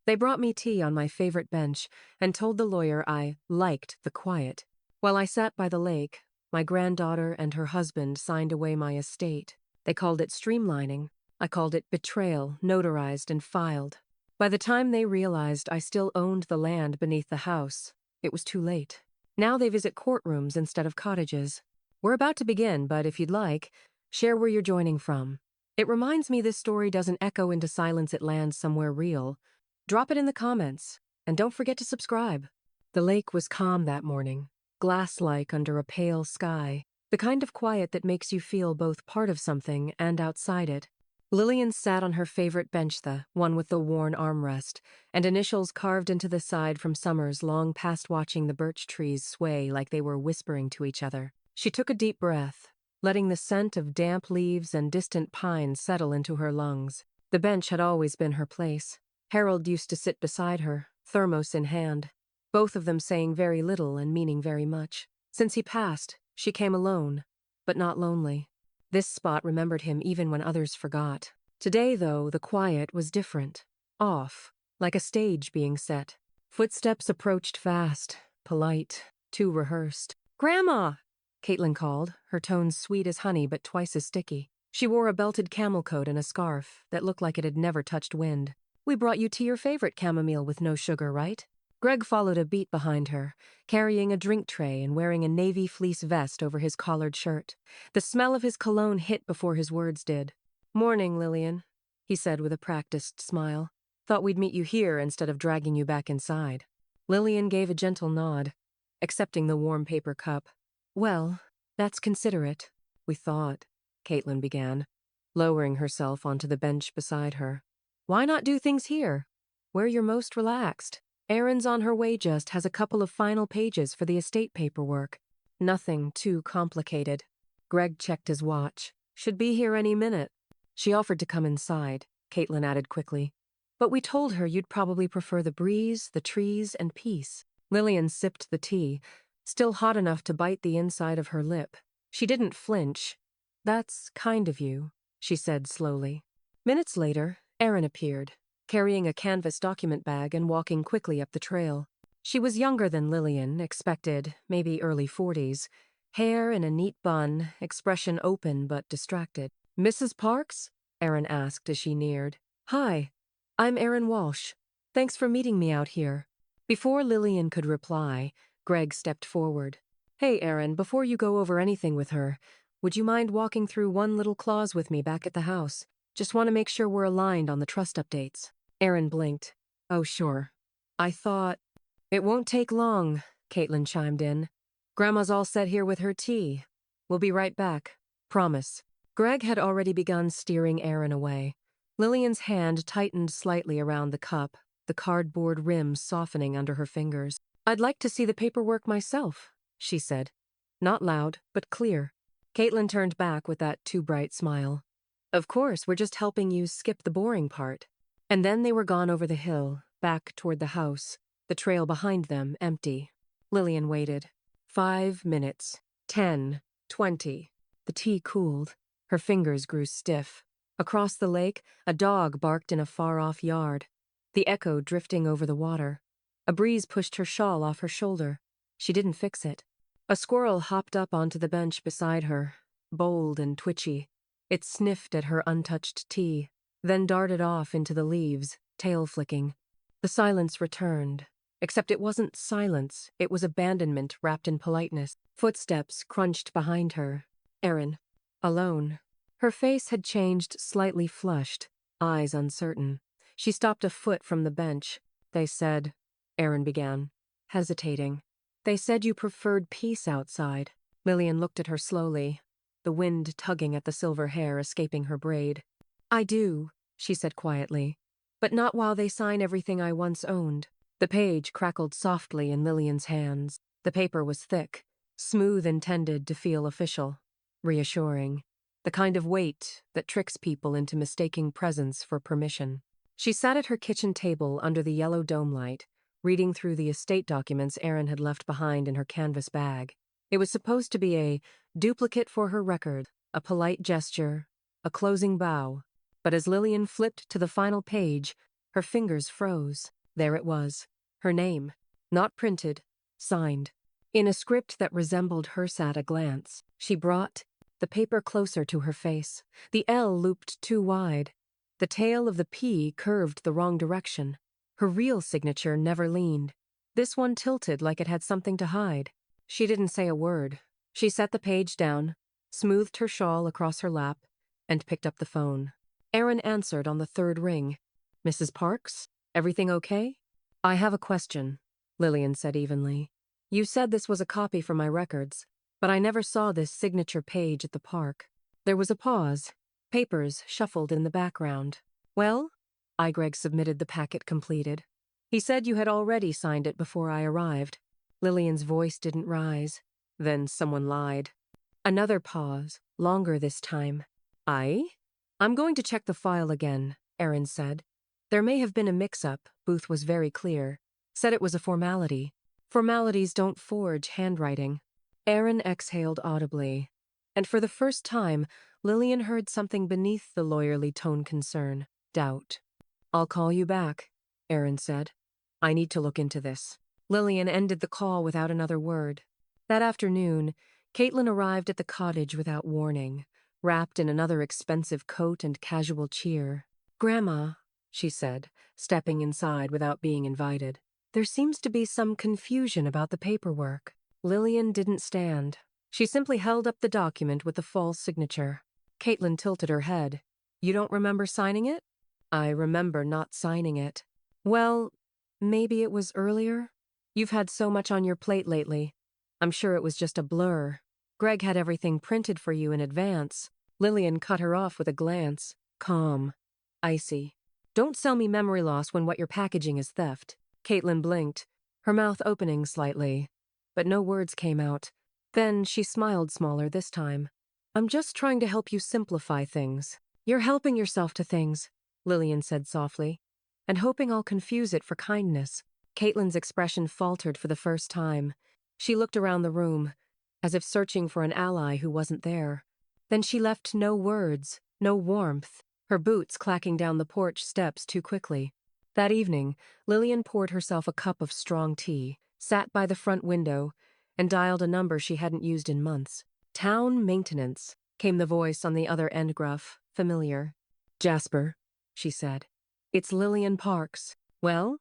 They brought me tea on my favorite bench and told the lawyer I liked the quiet. While I sat by the lake, my granddaughter and her husband signed away my estate. They called it streamlining. I called it betrayal, notarized and filed. By the time they realized I still owned the land beneath the house, it was too late. Now they visit courtrooms instead of cottages. We're about to begin, but if you'd like, share where you're joining from. It reminds me this story doesn't echo into silence, it lands somewhere real. Drop it in the comments, and don't forget to subscribe. The lake was calm that morning, glass-like under a pale sky, the kind of quiet that makes you feel both part of something and outside it. Lillian sat on her favorite bench, the one with the worn armrest, and initials carved into the side from summers long past watching the birch trees sway like they were whispering to each other. She took a deep breath, letting the scent of damp leaves and distant pines settle into her lungs. The bench had always been her place. Harold used to sit beside her, thermos in hand, both of them saying very little and meaning very much. Since he passed, she came alone, but not lonely. This spot remembered him even when others forgot. Today, though, the quiet was different. Off, like a stage being set. Footsteps approached fast, polite, too rehearsed. "Grandma!" Caitlin called, her tones sweet as honey but twice as sticky. She wore a belted camel coat and a scarf that looked like it had never touched wind. "We brought you to your favorite chamomile with no sugar, right?" Greg followed a beat behind her, carrying a drink tray and wearing a navy fleece vest over his collared shirt. The smell of his cologne hit before his words did. "Morning, Lillian," he said with a practiced smile. "Thought we'd meet you here instead of dragging you back inside." Lillian gave a gentle nod, accepting the warm paper cup. "Well, that's considerate, we thought," Caitlin began, lowering herself onto the bench beside her. "Why not do things here, where you're most relaxed? Erin's on her way, just has a couple of final pages for the estate paperwork. Nothing too complicated." Greg checked his watch. "Should be here any minute." She offered to come inside, Caitlin added quickly. "But we told her you'd probably prefer the breeze, the trees, and peace." Lillian sipped the tea, still hot enough to bite the inside of her lip. She didn't flinch. "That's kind of you," she said slowly. Minutes later, Erin appeared, carrying a canvas document bag and walking quickly up the trail. She was younger than Lillian, expected, maybe early 40s. Hair in a neat bun, expression open but distracted. "Mrs. Parks?" Erin asked as she neared. "Hi, I'm Erin Walsh. Thanks for meeting me out here." Before Lillian could reply, Greg stepped forward. "Hey, Erin, before you go over anything with her, would you mind walking through one little clause with me back at the house? Just want to make sure we're aligned on the trust updates." Erin blinked. "Oh, sure. I thought—" "It won't take long," Caitlin chimed in. "Grandma's all set here with her tea. We'll be right back. Promise." Greg had already begun steering Erin away. Lillian's hand tightened slightly around the cup, the cardboard rim softening under her fingers. "I'd like to see the paperwork myself," she said. Not loud, but clear. Caitlin turned back with that too bright smile. "Of course, we're just helping you skip the boring part." And then they were gone over the hill, back toward the house, the trail behind them empty. Lillian waited. 5 minutes. 10. 20. The tea cooled. Her fingers grew stiff. Across the lake, a dog barked in a far-off yard, the echo drifting over the water. A breeze pushed her shawl off her shoulder. She didn't fix it. A squirrel hopped up onto the bench beside her, bold and twitchy. It sniffed at her untouched tea, then darted off into the leaves, tail flicking. The silence returned, except it wasn't silence, it was abandonment wrapped in politeness. Footsteps crunched behind her. Erin, alone. Her face had changed, slightly flushed, eyes uncertain. She stopped a foot from the bench. "They said," Erin began, hesitating. "They said you preferred peace outside." Lillian looked at her slowly, the wind tugging at the silver hair escaping her braid. "I do," she said quietly, "but not while they sign everything I once owned." The page crackled softly in Lillian's hands. The paper was thick, smooth, intended to feel official, reassuring, the kind of weight that tricks people into mistaking presence for permission. She sat at her kitchen table under the yellow dome light, reading through the estate documents Erin had left behind in her canvas bag. It was supposed to be a duplicate for her record, a polite gesture, a closing bow. But as Lillian flipped to the final page, Her fingers froze. There it was. Her name. Not printed. Signed. In a script that resembled hers at a glance. She brought the paper closer to her face. The L looped too wide. The tail of the P curved the wrong direction. Her real signature never leaned. This one tilted like it had something to hide. She didn't say a word. She set the page down, smoothed her shawl across her lap, and picked up the phone. Aaron answered on the third ring. "Mrs. Parks? Everything okay?" "I have a question," Lillian said evenly. "You said this was a copy from my records, but I never saw this signature page at the park." There was a pause. Papers shuffled in the background. "Well?" Greg submitted the packet completed. "He said you had already signed it before I arrived." Lillian's voice didn't rise. Then someone lied. Another pause, longer this time. "I'm going to check the file again," Aaron said. "There may have been a mix-up," Booth was very clear. Said it was a formality. Formalities don't forge handwriting. Aaron exhaled audibly. And for the first time, Lillian heard something beneath the lawyerly tone concern. Doubt. "I'll call you back," Aaron said. "I need to look into this." Lillian ended the call without another word. That afternoon, Caitlin arrived at the cottage without warning, wrapped in another expensive coat and casual cheer. "Grandma," she said, stepping inside without being invited, "there seems to be some confusion about the paperwork." Lillian didn't stand. She simply held up the document with the false signature. Caitlin tilted her head. "You don't remember signing it?" "I remember not signing it." "Well, maybe it was earlier? You've had so much on your plate lately. I'm sure it was just a blur. Greg had everything printed for you in advance." Lillian cut her off with a glance. Calm. Icy. "Don't sell me memory loss when what you're packaging is theft." Caitlin blinked, her mouth opening slightly, but no words came out. Then she smiled smaller this time. "I'm just trying to help you simplify things." "You're helping yourself to things," Lillian said softly, "and hoping I'll confuse it for kindness." Caitlin's expression faltered for the first time. She looked around the room, as if searching for an ally who wasn't there. Then she left no words, no warmth, her boots clacking down the porch steps too quickly. That evening, Lillian poured herself a cup of strong tea, sat by the front window, and dialed a number she hadn't used in months. "Town maintenance," came the voice on the other end, gruff, familiar. "Jasper," she said. "It's Lillian Parks." "Well?"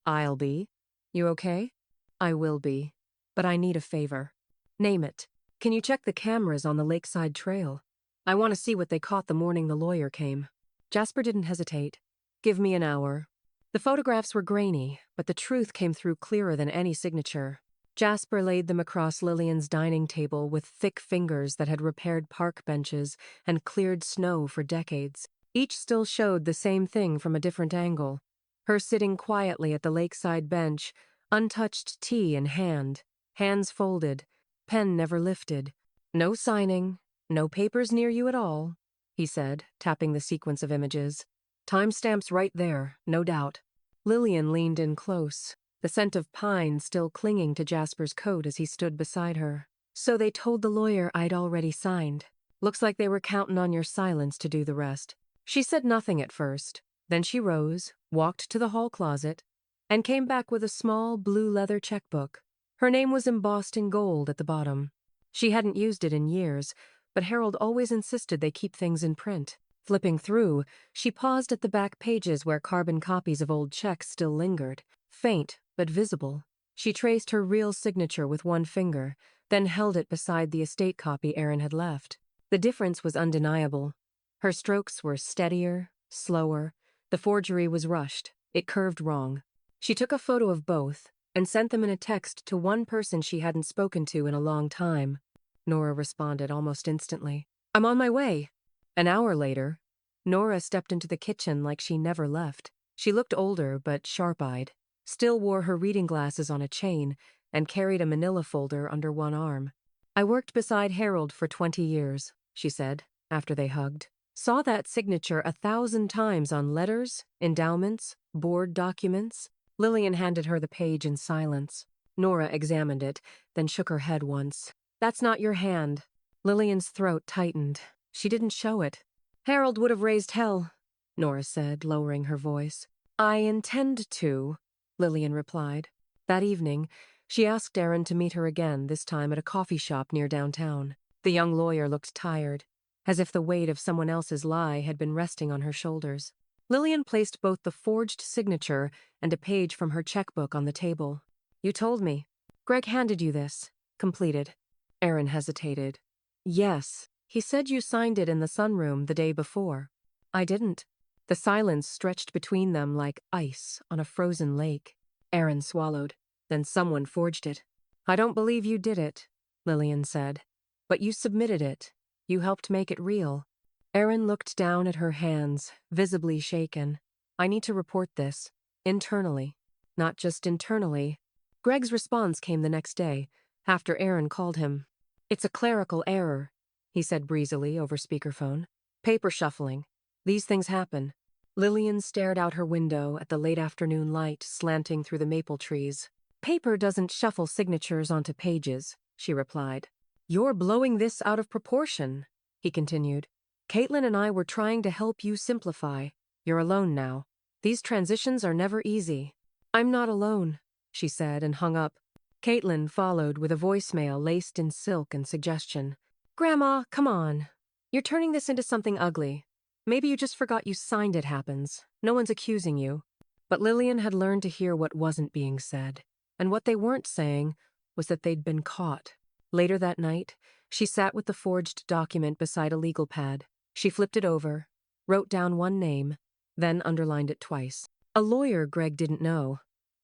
"I'll be." "You okay?" "I will be. But I need a favor." "Name it." "Can you check the cameras on the lakeside trail? I want to see what they caught the morning the lawyer came." Jasper didn't hesitate. "Give me an hour." The photographs were grainy, but the truth came through clearer than any signature. Jasper laid them across Lillian's dining table with thick fingers that had repaired park benches and cleared snow for decades. Each still showed the same thing from a different angle. Her sitting quietly at the lakeside bench, untouched tea in hand, hands folded, pen never lifted. "No signing, no papers near you at all," he said, tapping the sequence of images. "Timestamps right there, no doubt." Lillian leaned in close, the scent of pine still clinging to Jasper's coat as he stood beside her. "So they told the lawyer I'd already signed. Looks like they were counting on your silence to do the rest." She said nothing at first. Then she rose, walked to the hall closet, and came back with a small blue leather checkbook. Her name was embossed in gold at the bottom. She hadn't used it in years, but Harold always insisted they keep things in print. Flipping through, she paused at the back pages where carbon copies of old checks still lingered, faint but visible. She traced her real signature with one finger, then held it beside the estate copy Aaron had left. The difference was undeniable. Her strokes were steadier, slower. The forgery was rushed. It curved wrong. She took a photo of both and sent them in a text to one person she hadn't spoken to in a long time. Nora responded almost instantly. "I'm on my way." An hour later, Nora stepped into the kitchen like she never left. She looked older but sharp-eyed, still wore her reading glasses on a chain, and carried a manila folder under one arm. "I worked beside Harold for 20 years, she said, after they hugged. "Saw that signature 1,000 times on letters, endowments, board documents." Lillian handed her the page in silence. Nora examined it, then shook her head once. "That's not your hand." Lillian's throat tightened. She didn't show it. "Harold would have raised hell," Nora said, lowering her voice. I intend to, Lillian replied. That evening, she asked Aaron to meet her again, this time at a coffee shop near downtown. The young lawyer looked tired, as if the weight of someone else's lie had been resting on her shoulders. Lillian placed both the forged signature and a page from her checkbook on the table. You told me. Greg handed you this. Completed. Aaron hesitated. Yes, he said you signed it in the sunroom the day before. I didn't. The silence stretched between them like ice on a frozen lake. Aaron swallowed. Then someone forged it. I don't believe you did it, Lillian said. But you submitted it. You helped make it real. Aaron looked down at her hands, visibly shaken. I need to report this. Internally. Not just internally. Greg's response came the next day, after Aaron called him. It's a clerical error, he said breezily over speakerphone. Paper shuffling. These things happen. Lillian stared out her window at the late afternoon light slanting through the maple trees. Paper doesn't shuffle signatures onto pages, she replied. You're blowing this out of proportion, he continued. Caitlin and I were trying to help you simplify. You're alone now. These transitions are never easy. I'm not alone, she said and hung up. Caitlin followed with a voicemail laced in silk and suggestion. Grandma, come on. You're turning this into something ugly. Maybe you just forgot you signed it happens. No one's accusing you. But Lillian had learned to hear what wasn't being said. And what they weren't saying was that they'd been caught. Later that night, she sat with the forged document beside a legal pad. She flipped it over, wrote down one name, then underlined it twice. A lawyer Greg didn't know.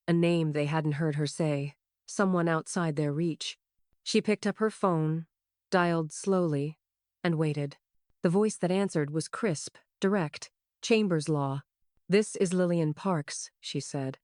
A name they hadn't heard her say. Someone outside their reach. She picked up her phone, dialed slowly, and waited. The voice that answered was crisp, direct. Chambers Law. This is Lillian Parks, she said.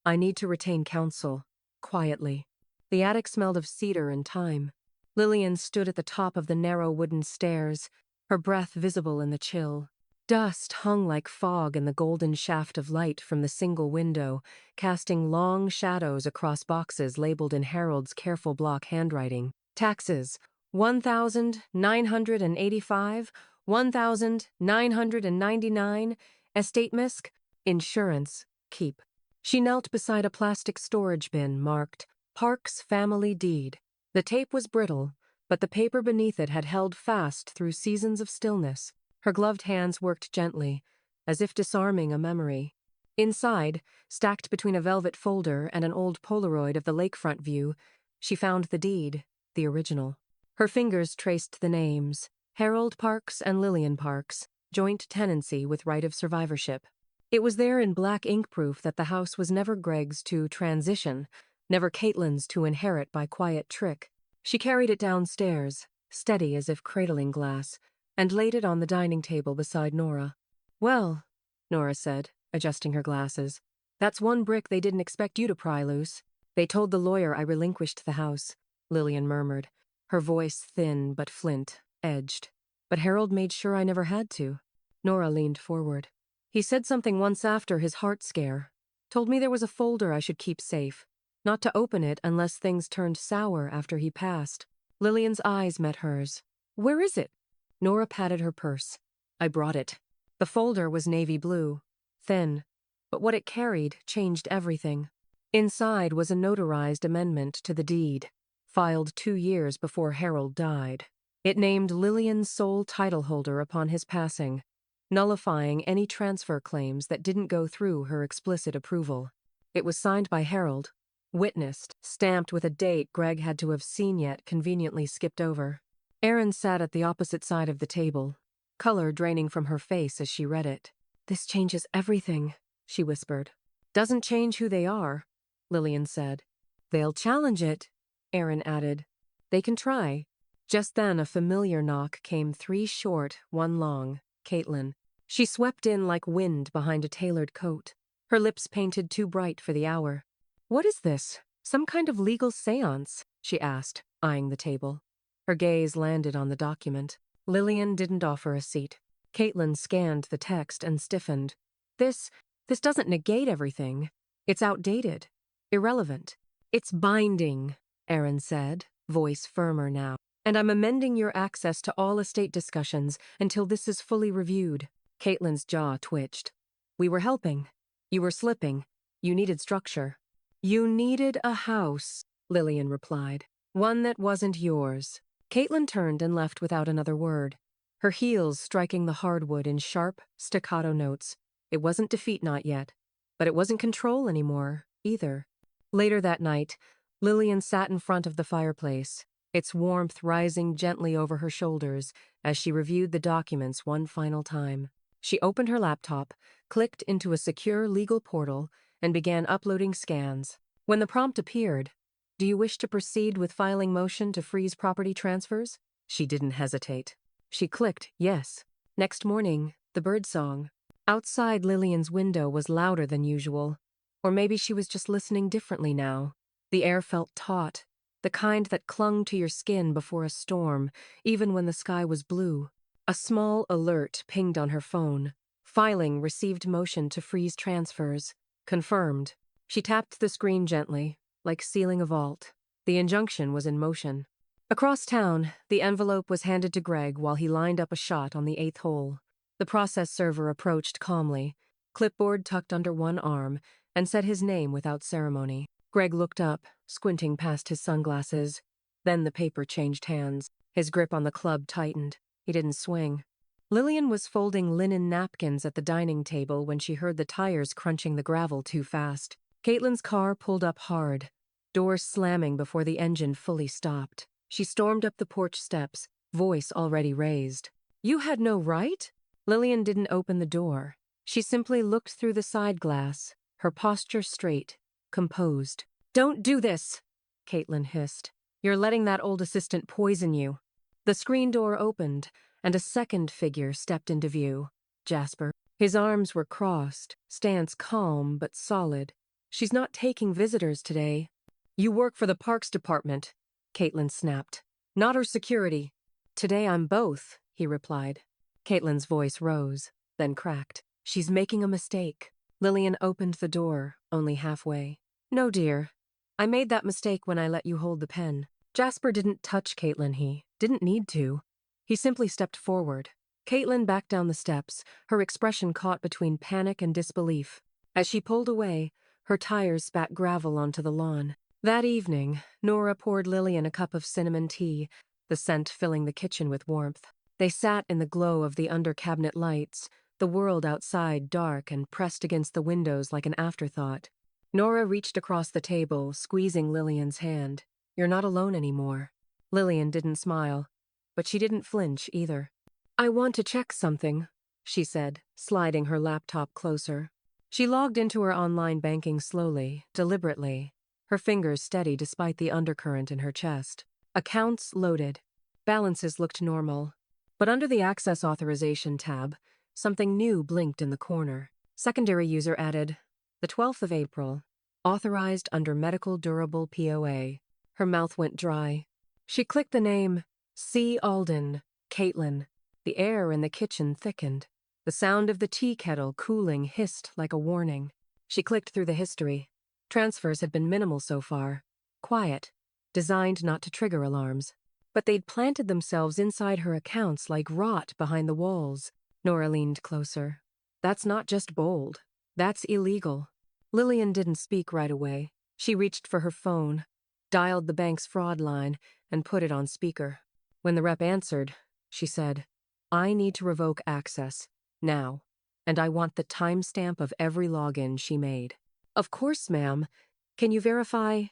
I need to retain counsel. Quietly. The attic smelled of cedar and thyme. Lillian stood at the top of the narrow wooden stairs, her breath visible in the chill. Dust hung like fog in the golden shaft of light from the single window, casting long shadows across boxes labeled in Harold's careful block handwriting. Taxes, 1,985, 1,999, estate misc, insurance, keep. She knelt beside a plastic storage bin marked Parks Family Deed. The tape was brittle, but the paper beneath it had held fast through seasons of stillness. Her gloved hands worked gently, as if disarming a memory. Inside, stacked between a velvet folder and an old Polaroid of the lakefront view, she found the deed, the original. Her fingers traced the names, Harold Parks and Lillian Parks, joint tenancy with right of survivorship. It was there in black ink proof that the house was never Greg's to transition, never Caitlin's to inherit by quiet trick. She carried it downstairs, steady as if cradling glass, and laid it on the dining table beside Nora. Well, Nora said, adjusting her glasses, that's one brick they didn't expect you to pry loose. They told the lawyer I relinquished the house, Lillian murmured, her voice thin but flint, edged. But Harold made sure I never had to. Nora leaned forward. He said something once after his heart scare. Told me there was a folder I should keep safe, not to open it unless things turned sour after he passed. Lillian's eyes met hers. Where is it? Nora patted her purse. I brought it. The folder was navy blue, thin, but what it carried changed everything. Inside was a notarized amendment to the deed, filed 2 years before Harold died. It named Lillian sole title holder upon his passing, nullifying any transfer claims that didn't go through her explicit approval. It was signed by Harold, witnessed, stamped with a date Greg had to have seen yet conveniently skipped over. Erin sat at the opposite side of the table, color draining from her face as she read it. This changes everything, she whispered. Doesn't change who they are, Lillian said. They'll challenge it, Erin added. They can try. Just then a familiar knock came 3 short, 1 long. Caitlin. She swept in like wind behind a tailored coat, her lips painted too bright for the hour. What is this? Some kind of legal seance? She asked, eyeing the table. Her gaze landed on the document. Lillian didn't offer a seat. Caitlin scanned the text and stiffened. This doesn't negate everything. It's outdated. Irrelevant. It's binding, Erin said, voice firmer now. And I'm amending your access to all estate discussions until this is fully reviewed. Caitlin's jaw twitched. We were helping. You were slipping. You needed structure. You needed a house, Lillian replied. One that wasn't yours. Caitlin turned and left without another word, her heels striking the hardwood in sharp, staccato notes. It wasn't defeat, not yet. But it wasn't control anymore, either. Later that night, Lillian sat in front of the fireplace, its warmth rising gently over her shoulders as she reviewed the documents one final time. She opened her laptop, clicked into a secure legal portal, and began uploading scans. When the prompt appeared, "Do you wish to proceed with filing motion to freeze property transfers?" She didn't hesitate. She clicked yes. Next morning, the birdsong. Outside Lillian's window was louder than usual. Or maybe she was just listening differently now. The air felt taut, the kind that clung to your skin before a storm, even when the sky was blue. A small alert pinged on her phone. Filing received motion to freeze transfers. Confirmed. She tapped the screen gently, like sealing a vault. The injunction was in motion. Across town, the envelope was handed to Greg while he lined up a shot on the 8th hole. The process server approached calmly, clipboard tucked under one arm, and said his name without ceremony. Greg looked up, squinting past his sunglasses. Then the paper changed hands. His grip on the club tightened. He didn't swing. Lillian was folding linen napkins at the dining table when she heard the tires crunching the gravel too fast. Caitlin's car pulled up hard, doors slamming before the engine fully stopped. She stormed up the porch steps, voice already raised. "You had no right?" Lillian didn't open the door. She simply looked through the side glass, her posture straight, composed. "Don't do this," Caitlin hissed. "You're letting that old assistant poison you." The screen door opened, and a second figure stepped into view. Jasper. His arms were crossed, stance calm but solid. "She's not taking visitors today." "You work for the Parks Department," Caitlin snapped. "Not her security." "Today I'm both," he replied. Caitlin's voice rose, then cracked. "She's making a mistake." Lillian opened the door, only halfway. "No, dear. I made that mistake when I let you hold the pen." Jasper didn't touch Caitlin. He didn't need to. He simply stepped forward. Caitlin backed down the steps, her expression caught between panic and disbelief. As she pulled away, her tires spat gravel onto the lawn. That evening, Nora poured Lillian a cup of cinnamon tea, the scent filling the kitchen with warmth. They sat in the glow of the under-cabinet lights, the world outside dark and pressed against the windows like an afterthought. Nora reached across the table, squeezing Lillian's hand. "You're not alone anymore." Lillian didn't smile, but she didn't flinch either. "I want to check something," she said, sliding her laptop closer. She logged into her online banking slowly, deliberately, her fingers steady despite the undercurrent in her chest. Accounts loaded. Balances looked normal. But under the Access Authorization tab, something new blinked in the corner. Secondary user added, the 12th of April, authorized under medical durable POA. Her mouth went dry. She clicked the name, C. Alden, Caitlin. The air in the kitchen thickened. The sound of the tea kettle cooling hissed like a warning. She clicked through the history. Transfers had been minimal so far. Quiet. Designed not to trigger alarms. But they'd planted themselves inside her accounts like rot behind the walls. Nora leaned closer. "That's not just bold. That's illegal." Lillian didn't speak right away. She reached for her phone, dialed the bank's fraud line, and put it on speaker. When the rep answered, she said, "I need to revoke access. Now. And I want the timestamp of every login she made." "Of course, ma'am. Can you verify?"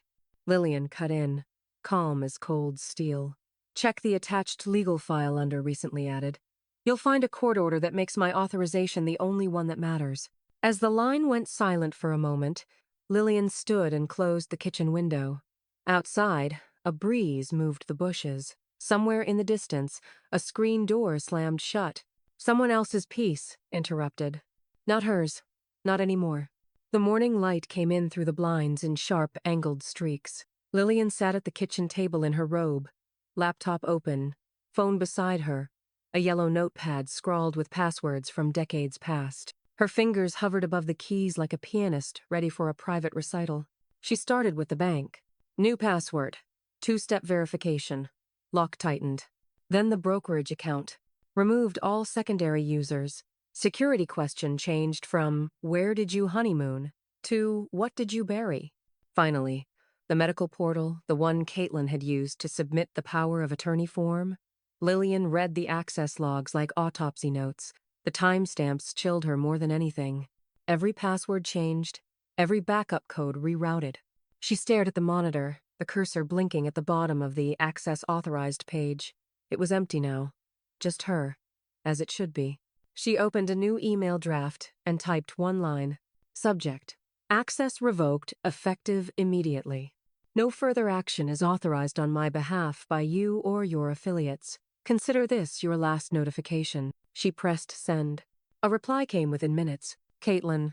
Lillian cut in, calm as cold steel. "Check the attached legal file under recently added. You'll find a court order that makes my authorization the only one that matters." As the line went silent for a moment, Lillian stood and closed the kitchen window. Outside, a breeze moved the bushes. Somewhere in the distance, a screen door slammed shut. "Someone else's piece," interrupted. "Not hers. Not anymore." The morning light came in through the blinds in sharp, angled streaks. Lillian sat at the kitchen table in her robe, laptop open, phone beside her, a yellow notepad scrawled with passwords from decades past. Her fingers hovered above the keys like a pianist ready for a private recital. She started with the bank. New password. Two-step verification. Lock tightened. Then the brokerage account. Removed all secondary users. Security question changed from, "Where did you honeymoon?" to, "What did you bury?" Finally, the medical portal, the one Caitlin had used to submit the power of attorney form. Lillian read the access logs like autopsy notes. The timestamps chilled her more than anything. Every password changed, every backup code rerouted. She stared at the monitor, the cursor blinking at the bottom of the access authorized page. It was empty now. Just her, as it should be. She opened a new email draft and typed one line. Subject: access revoked, effective immediately. No further action is authorized on my behalf by you or your affiliates. Consider this your last notification. She pressed send. A reply came within minutes. Caitlin,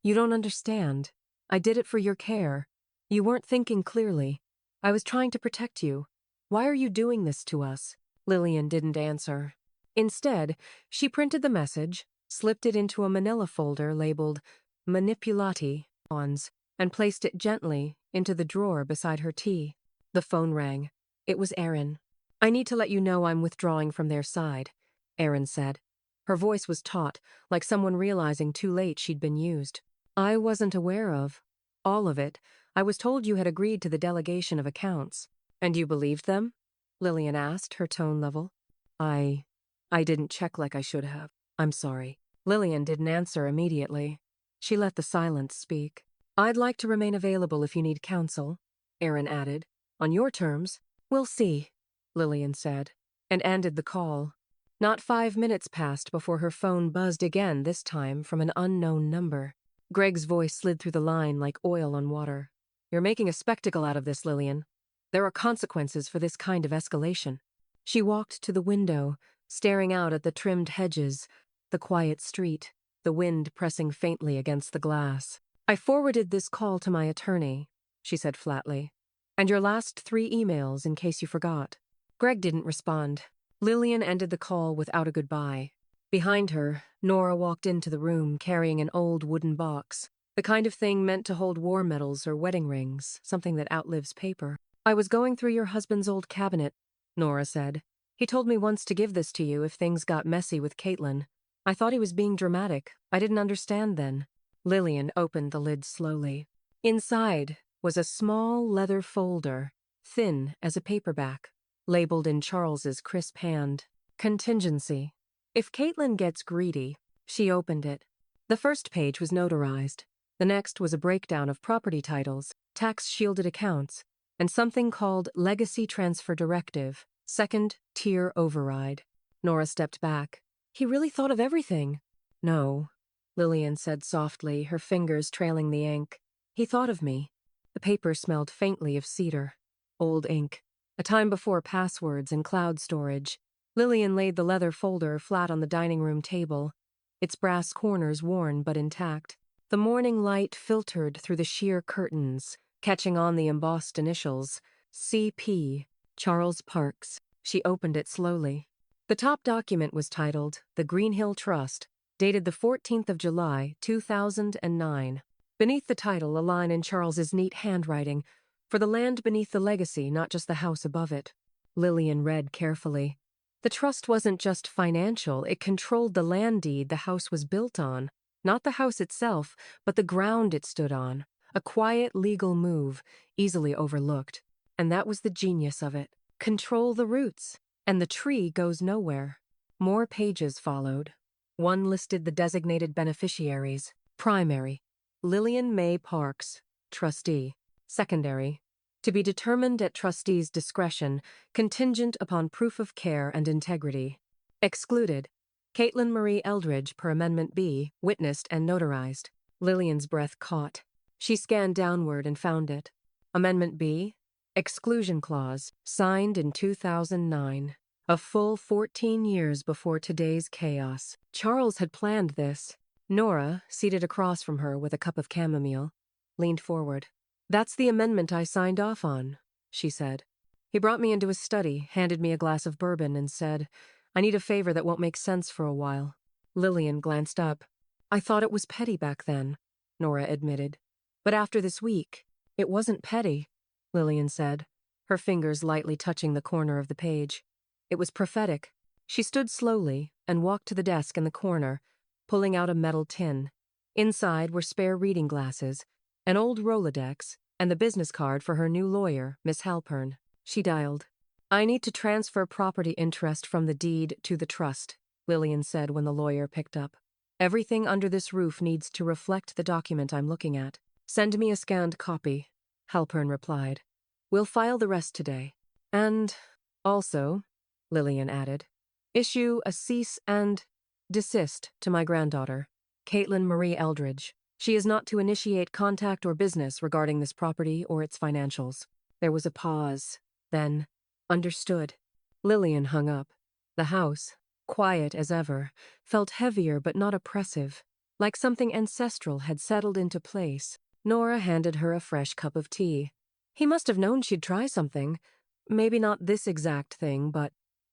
you don't understand. I did it for your care. You weren't thinking clearly. I was trying to protect you. Why are you doing this to us? Lillian didn't answer. Instead, she printed the message, slipped it into a manila folder labeled Manipulati Ons, and placed it gently into the drawer beside her tea. The phone rang. It was Erin. I need to let you know I'm withdrawing from their side, Erin said. Her voice was taut, like someone realizing too late she'd been used. I wasn't aware of all of it. I was told you had agreed to the delegation of accounts. And you believed them? Lillian asked, her tone level. I didn't check like I should have. I'm sorry. Lillian didn't answer immediately. She let the silence speak. I'd like to remain available if you need counsel, Erin added. On your terms. We'll see, Lillian said, and ended the call. Not 5 minutes passed before her phone buzzed again, this time from an unknown number. Greg's voice slid through the line like oil on water. You're making a spectacle out of this, Lillian. There are consequences for this kind of escalation. She walked to the window, staring out at the trimmed hedges, the quiet street, the wind pressing faintly against the glass. I forwarded this call to my attorney, she said flatly. And your last 3 emails, in case you forgot. Greg didn't respond. Lillian ended the call without a goodbye. Behind her, Nora walked into the room carrying an old wooden box, the kind of thing meant to hold war medals or wedding rings, something that outlives paper. I was going through your husband's old cabinet, Nora said. He told me once to give this to you if things got messy with Caitlin. I thought he was being dramatic. I didn't understand then. Lillian opened the lid slowly. Inside was a small leather folder, thin as a paperback, labeled in Charles's crisp hand. Contingency. If Caitlin gets greedy, she opened it. The first page was notarized. The next was a breakdown of property titles, tax-shielded accounts, and something called Legacy Transfer Directive, second tier override. Nora stepped back. He really thought of everything. No, Lillian said softly, her fingers trailing the ink. He thought of me. The paper smelled faintly of cedar. Old ink. A time before passwords and cloud storage. Lillian laid the leather folder flat on the dining room table, its brass corners worn but intact. The morning light filtered through the sheer curtains, catching on the embossed initials, C.P., Charles Parks. She opened it slowly. The top document was titled, The Greenhill Trust, dated the 14th of July, 2009. Beneath the title, a line in Charles's neat handwriting, for the land beneath the legacy, not just the house above it. Lillian read carefully. The trust wasn't just financial, it controlled the land deed the house was built on. Not the house itself, but the ground it stood on. A quiet legal move, easily overlooked. And that was the genius of it. Control the roots, and the tree goes nowhere. More pages followed. One listed the designated beneficiaries. Primary, Lillian May Parks, trustee. Secondary, to be determined at trustee's discretion, contingent upon proof of care and integrity. Excluded, Caitlin Marie Eldridge per Amendment B, witnessed and notarized. Lillian's breath caught. She scanned downward and found it. Amendment B, exclusion clause, signed in 2009. A full 14 years before today's chaos. Charles had planned this. Nora, seated across from her with a cup of chamomile, leaned forward. That's the amendment I signed off on, she said. He brought me into his study, handed me a glass of bourbon, and said, I need a favor that won't make sense for a while. Lillian glanced up. I thought it was petty back then, Nora admitted. But after this week, it wasn't petty, Lillian said, her fingers lightly touching the corner of the page. It was prophetic. She stood slowly and walked to the desk in the corner, pulling out a metal tin. Inside were spare reading glasses, an old Rolodex, and the business card for her new lawyer, Miss Halpern. She dialed. "I need to transfer property interest from the deed to the trust," Lillian said when the lawyer picked up. "Everything under this roof needs to reflect the document I'm looking at. Send me a scanned copy," Halpern replied. "We'll file the rest today. And also," Lillian added, "issue a cease and desist to my granddaughter, Caitlin Marie Eldridge. She is not to initiate contact or business regarding this property or its financials." There was a pause. Then, "Understood." Lillian hung up. The house, quiet as ever, felt heavier but not oppressive, like something ancestral had settled into place. Nora handed her a fresh cup of tea. He must have known she'd try something. Maybe not this exact thing, but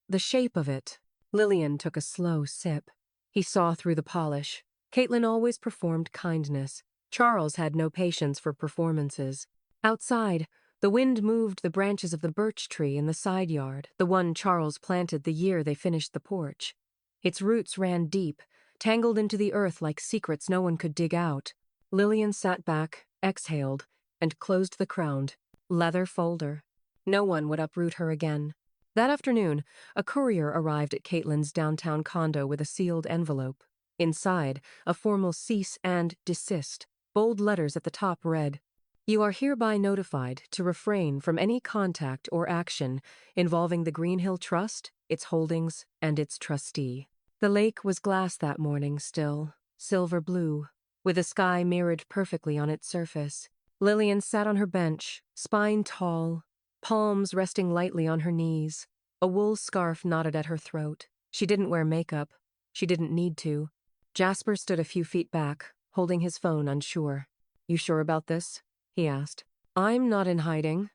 the shape of it. Lillian took a slow sip. He saw through the polish. Caitlin always performed kindness. Charles had no patience for performances. Outside, the wind moved the branches of the birch tree in the side yard, the one Charles planted the year they finished the porch. Its roots ran deep, tangled into the earth like secrets no one could dig out. Lillian sat back, exhaled, and closed the crowned leather folder. No one would uproot her again. That afternoon, a courier arrived at Caitlin's downtown condo with a sealed envelope. Inside, a formal cease and desist. Bold letters at the top read, "You are hereby notified to refrain from any contact or action involving the Greenhill Trust, its holdings, and its trustee." The lake was glass that morning still, silver blue, with the sky mirrored perfectly on its surface. Lillian sat on her bench, spine tall, palms resting lightly on her knees. A wool scarf knotted at her throat. She didn't wear makeup. She didn't need to. Jasper stood a few feet back, holding his phone unsure. "You sure about this?" he asked. "I'm not in hiding,"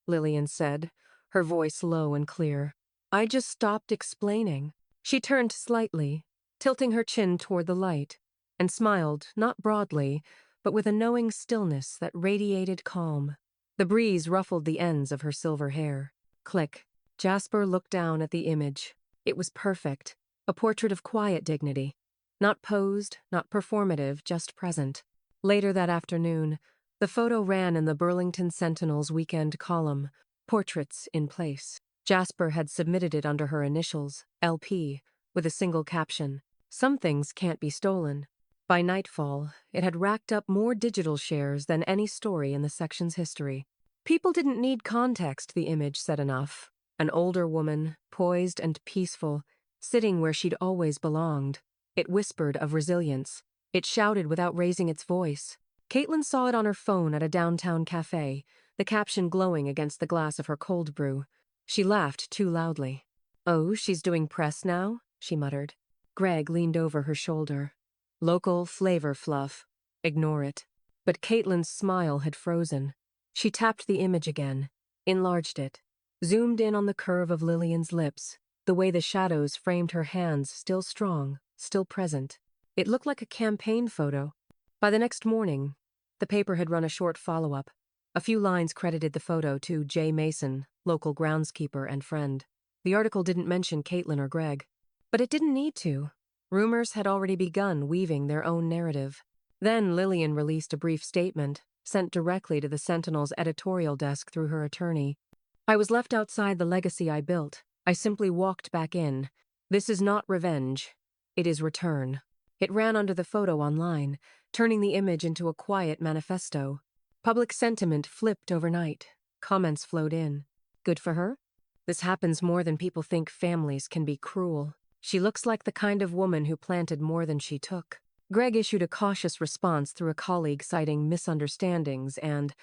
Lillian said, her voice low and clear. "I just stopped explaining." She turned slightly, tilting her chin toward the light, and smiled, not broadly, but with a knowing stillness that radiated calm. The breeze ruffled the ends of her silver hair. Click. Jasper looked down at the image. It was perfect, a portrait of quiet dignity. Not posed, not performative, just present. Later that afternoon, the photo ran in the Burlington Sentinel's weekend column, Portraits in Place. Jasper had submitted it under her initials, LP, with a single caption, "Some things can't be stolen." By nightfall, it had racked up more digital shares than any story in the section's history. People didn't need context, the image said enough. An older woman, poised and peaceful, sitting where she'd always belonged. It whispered of resilience. It shouted without raising its voice. Caitlin saw it on her phone at a downtown cafe, the caption glowing against the glass of her cold brew. She laughed too loudly. "Oh, she's doing press now?" she muttered. Greg leaned over her shoulder. "Local flavor fluff. Ignore it." But Caitlin's smile had frozen. She tapped the image again, enlarged it, zoomed in on the curve of Lillian's lips, the way the shadows framed her hands still strong, still present. It looked like a campaign photo. By the next morning, the paper had run a short follow-up. A few lines credited the photo to Jay Mason, local groundskeeper and friend. The article didn't mention Caitlin or Greg. But it didn't need to. Rumors had already begun weaving their own narrative. Then Lillian released a brief statement, sent directly to the Sentinel's editorial desk through her attorney. "I was left outside the legacy I built. I simply walked back in. This is not revenge. It is return." It ran under the photo online, turning the image into a quiet manifesto. Public sentiment flipped overnight. Comments flowed in. "Good for her? This happens more than people think. Families can be cruel. She looks like the kind of woman who planted more than she took." Greg issued a cautious response through a colleague citing misunderstandings and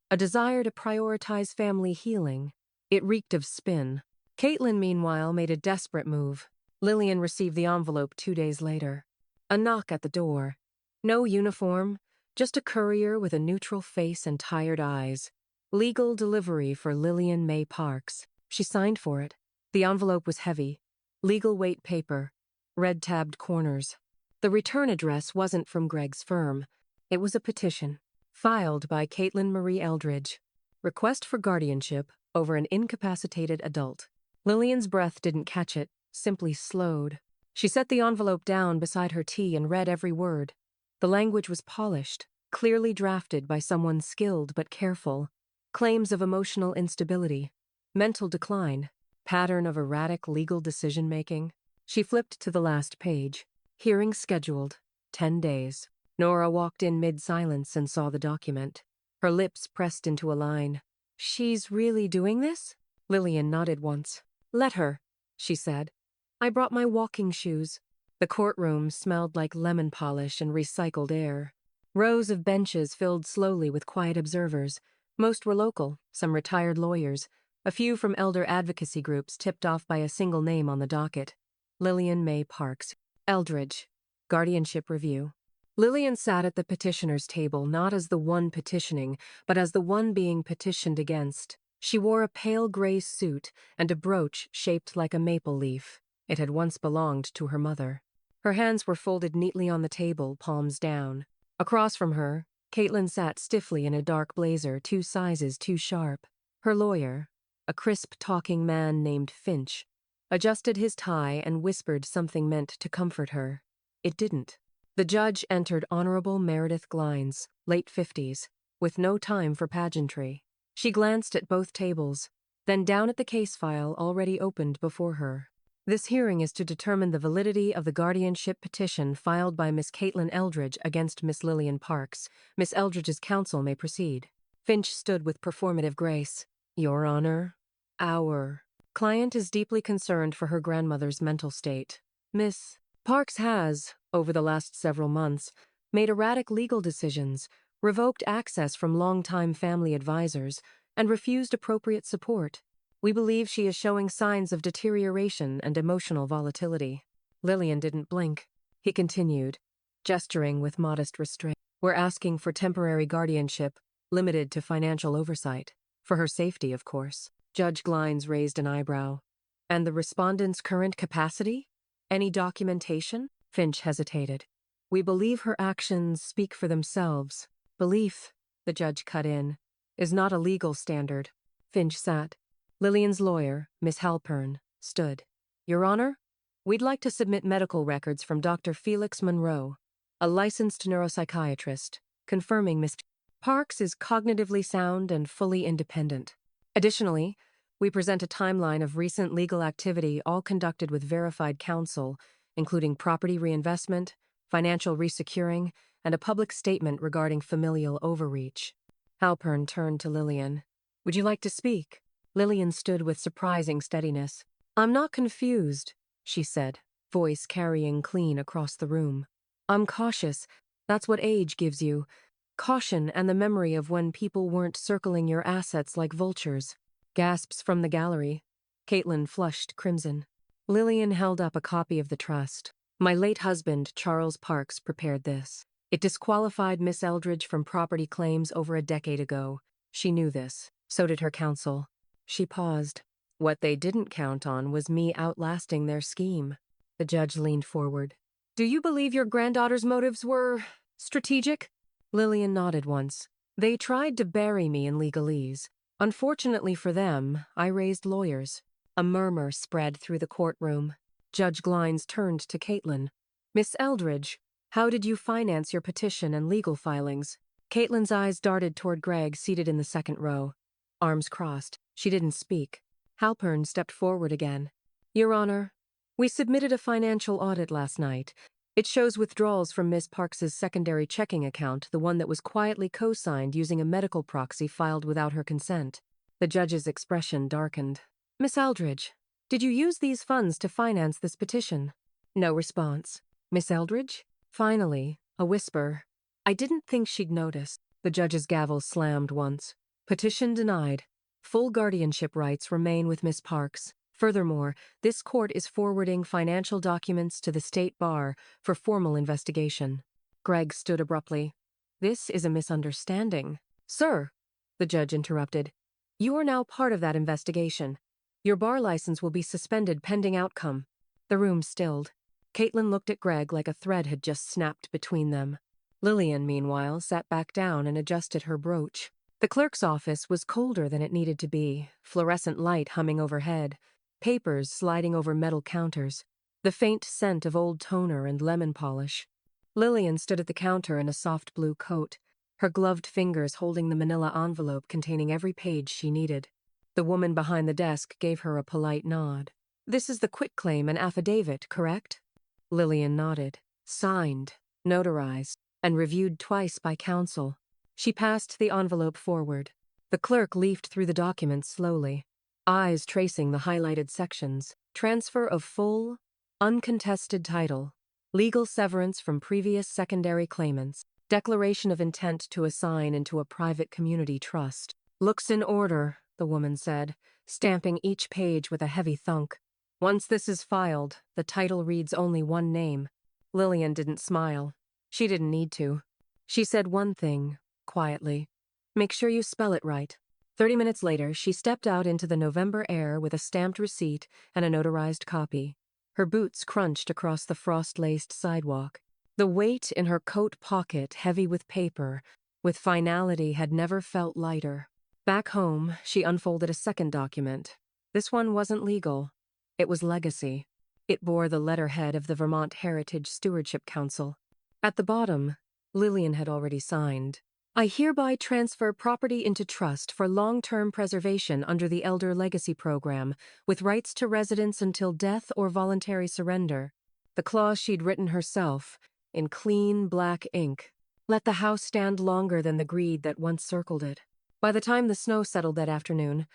a desire to prioritize family healing. It reeked of spin. Caitlin, meanwhile, made a desperate move. Lillian received the envelope 2 days later. A knock at the door. No uniform, just a courier with a neutral face and tired eyes. Legal delivery for Lillian May Parks. She signed for it. The envelope was heavy. Legal weight paper. Red-tabbed corners. The return address wasn't from Greg's firm. It was a petition. Filed by Caitlin Marie Eldridge. Request for guardianship over an incapacitated adult. Lillian's breath didn't catch it, simply slowed. She set the envelope down beside her tea and read every word. The language was polished, clearly drafted by someone skilled but careful. Claims of emotional instability, mental decline, pattern of erratic legal decision-making. She flipped to the last page. Hearing scheduled. 10 days. Nora walked in mid-silence and saw the document. Her lips pressed into a line. She's really doing this? Lillian nodded once. Let her, she said. I brought my walking shoes. The courtroom smelled like lemon polish and recycled air. Rows of benches filled slowly with quiet observers. Most were local, some retired lawyers, a few from elder advocacy groups tipped off by a single name on the docket. Lillian May Parks. Eldridge. Guardianship Review. Lillian sat at the petitioner's table not as the one petitioning, but as the one being petitioned against. She wore a pale gray suit and a brooch shaped like a maple leaf. It had once belonged to her mother. Her hands were folded neatly on the table, palms down. Across from her, Caitlin sat stiffly in a dark blazer 2 sizes too sharp. Her lawyer, a crisp-talking man named Finch, adjusted his tie and whispered something meant to comfort her. It didn't. The judge entered Honorable Meredith Glines, late 50s, with no time for pageantry. She glanced at both tables, then down at the case file already opened before her. This hearing is to determine the validity of the guardianship petition filed by Miss Caitlin Eldridge against Miss Lillian Parks. Miss Eldridge's counsel may proceed. Finch stood with performative grace. Your Honor, our client is deeply concerned for her grandmother's mental state. Miss Parks has, over the last several months, made erratic legal decisions, revoked access from longtime family advisors, and refused appropriate support. We believe she is showing signs of deterioration and emotional volatility. Lillian didn't blink. He continued, gesturing with modest restraint. We're asking for temporary guardianship, limited to financial oversight. For her safety, of course. Judge Glines raised an eyebrow. And the respondent's current capacity? Any documentation? Finch hesitated. We believe her actions speak for themselves. Belief, the judge cut in, is not a legal standard. Finch sat. Lillian's lawyer, Miss Halpern, stood. Your Honor, we'd like to submit medical records from Dr. Felix Monroe, a licensed neuropsychiatrist, confirming Miss Parks is cognitively sound and fully independent. Additionally, we present a timeline of recent legal activity all conducted with verified counsel, including property reinvestment, financial resecuring, and a public statement regarding familial overreach. Halpern turned to Lillian. Would you like to speak? Lillian stood with surprising steadiness. I'm not confused, she said, voice carrying clean across the room. I'm cautious. That's what age gives you. Caution and the memory of when people weren't circling your assets like vultures. Gasps from the gallery. Caitlin flushed crimson. Lillian held up a copy of the trust. My late husband, Charles Parks, prepared this. It disqualified Miss Eldridge from property claims over a decade ago. She knew this. So did her counsel. She paused. What they didn't count on was me outlasting their scheme. The judge leaned forward. Do you believe your granddaughter's motives were strategic? Lillian nodded once. They tried to bury me in legalese. Unfortunately for them, I raised lawyers. A murmur spread through the courtroom. Judge Glines turned to Caitlin. Miss Eldridge, how did you finance your petition and legal filings? Caitlin's eyes darted toward Greg, seated in the second row. Arms crossed. She didn't speak. Halpern stepped forward again. Your Honor, we submitted a financial audit last night. It shows withdrawals from Miss Parks's secondary checking account, the one that was quietly co-signed using a medical proxy filed without her consent. The judge's expression darkened. Miss Eldridge, did you use these funds to finance this petition? No response. Miss Eldridge? Finally, a whisper. I didn't think she'd notice. The judge's gavel slammed once. Petition denied. Full guardianship rights remain with Miss Parks. Furthermore, this court is forwarding financial documents to the state bar for formal investigation. Greg stood abruptly. This is a misunderstanding. Sir, the judge interrupted. You are now part of that investigation. Your bar license will be suspended pending outcome. The room stilled. Caitlin looked at Greg like a thread had just snapped between them. Lillian, meanwhile, sat back down and adjusted her brooch. The clerk's office was colder than it needed to be, fluorescent light humming overhead, papers sliding over metal counters. the faint scent of old toner and lemon polish. Lillian stood at the counter in a soft blue coat, her gloved fingers holding the manila envelope containing every page she needed. The woman behind the desk gave her a polite nod. "This is the quitclaim and affidavit, correct?" Lillian nodded. "Signed, notarized, and reviewed twice by counsel." She passed the envelope forward. The clerk leafed through the documents slowly, eyes tracing the highlighted sections. Transfer of full, uncontested title, legal severance from previous secondary claimants, declaration of intent to assign into a private community trust. "Looks in order," the woman said, stamping each page with a heavy thunk. "Once this is filed, the title reads only one name." Lillian didn't smile. She didn't need to. She said one thing, quietly. "Make sure you spell it right." 30 minutes later, she stepped out into the November air with a stamped receipt and a notarized copy. Her boots crunched across the frost-laced sidewalk. The weight in her coat pocket, heavy with paper, with finality, had never felt lighter. Back home, she unfolded a second document. This one wasn't legal. It was legacy. It bore the letterhead of the Vermont Heritage Stewardship Council. At the bottom, Lillian had already signed. "I hereby transfer property into trust for long-term preservation under the Elder Legacy Program, with rights to residence until death or voluntary surrender." The clause she'd written herself, in clean black ink. Let the house stand longer than the greed that once circled it. By the time the snow settled that afternoon,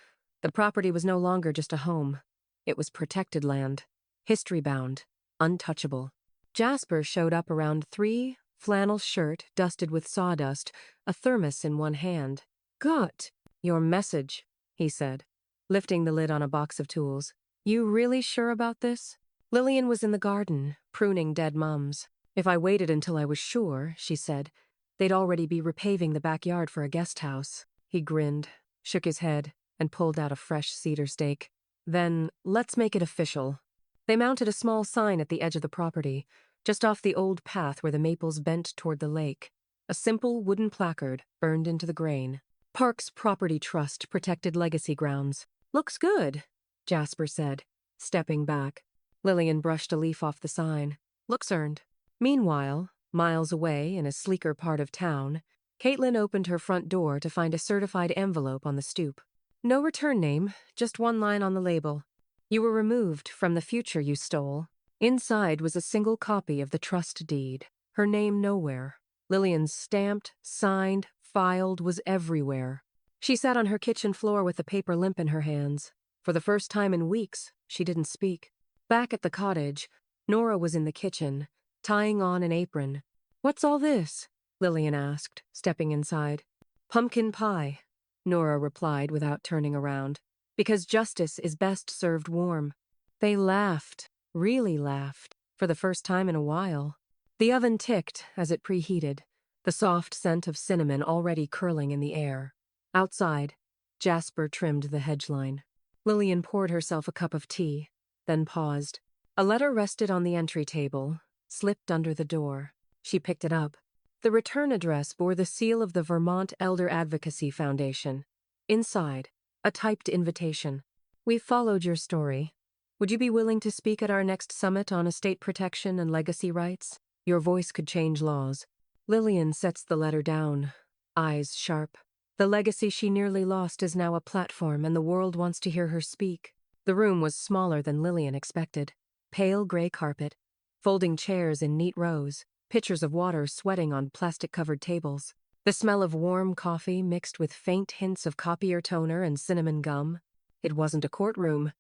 the property was no longer just a home. It was protected land, history-bound, untouchable. Jasper showed up around 3, flannel shirt dusted with sawdust, a thermos in one hand. "Got your message," he said, lifting the lid on a box of tools. "You really sure about this?" Lillian was in the garden, pruning dead mums. "If I waited until I was sure," she said, "they'd already be repaving the backyard for a guest house." He grinned, shook his head, and pulled out a fresh cedar stake. "Then, let's make it official." They mounted a small sign at the edge of the property, just off the old path where the maples bent toward the lake. A simple wooden placard burned into the grain. "Parks Property Trust Protected Legacy Grounds." "Looks good," Jasper said, stepping back. Lillian brushed a leaf off the sign. "Looks earned." Meanwhile, miles away in a sleeker part of town, Caitlin opened her front door to find a certified envelope on the stoop. No return name, just one line on the label. "You were removed from the future you stole." Inside was a single copy of the trust deed. Her name nowhere. Lillian's stamped, signed, filed was everywhere. She sat on her kitchen floor with the paper limp in her hands. For the first time in weeks, she didn't speak. Back at the cottage, Nora was in the kitchen, tying on an apron. "What's all this?" Lillian asked, stepping inside. "Pumpkin pie," Nora replied without turning around. "Because justice is best served warm." They laughed, really laughed, for the first time in a while. The oven ticked as it preheated, the soft scent of cinnamon already curling in the air. Outside, Jasper trimmed the hedge line. Lillian poured herself a cup of tea, then paused. A letter rested on the entry table, slipped under the door. She picked it up. The return address bore the seal of the Vermont Elder Advocacy Foundation. Inside, a typed invitation. "We've followed your story. Would you be willing to speak at our next summit on estate protection and legacy rights? Your voice could change laws." Lillian sets the letter down, eyes sharp. The legacy she nearly lost is now a platform, and the world wants to hear her speak. The room was smaller than Lillian expected. Pale gray carpet, folding chairs in neat rows, pitchers of water sweating on plastic-covered tables. The smell of warm coffee mixed with faint hints of copier toner and cinnamon gum. It wasn't a courtroom.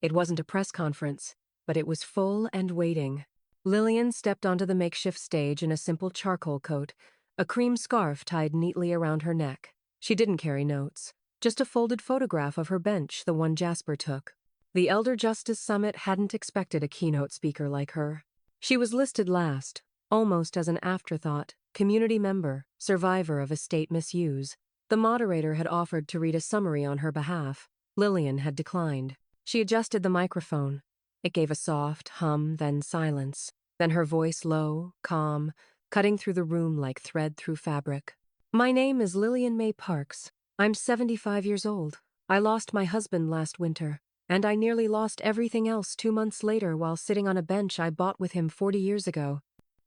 It wasn't a press conference, but it was full and waiting. Lillian stepped onto the makeshift stage in a simple charcoal coat, a cream scarf tied neatly around her neck. She didn't carry notes, just a folded photograph of her bench, the one Jasper took. The Elder Justice Summit hadn't expected a keynote speaker like her. She was listed last, almost as an afterthought, community member, survivor of estate misuse. The moderator had offered to read a summary on her behalf. Lillian had declined. She adjusted the microphone. It gave a soft hum, then silence. Then her voice low, calm, cutting through the room like thread through fabric. "My name is Lillian May Parks. I'm 75 years old. I lost my husband last winter. And I nearly lost everything else 2 months later while sitting on a bench I bought with him 40 years ago.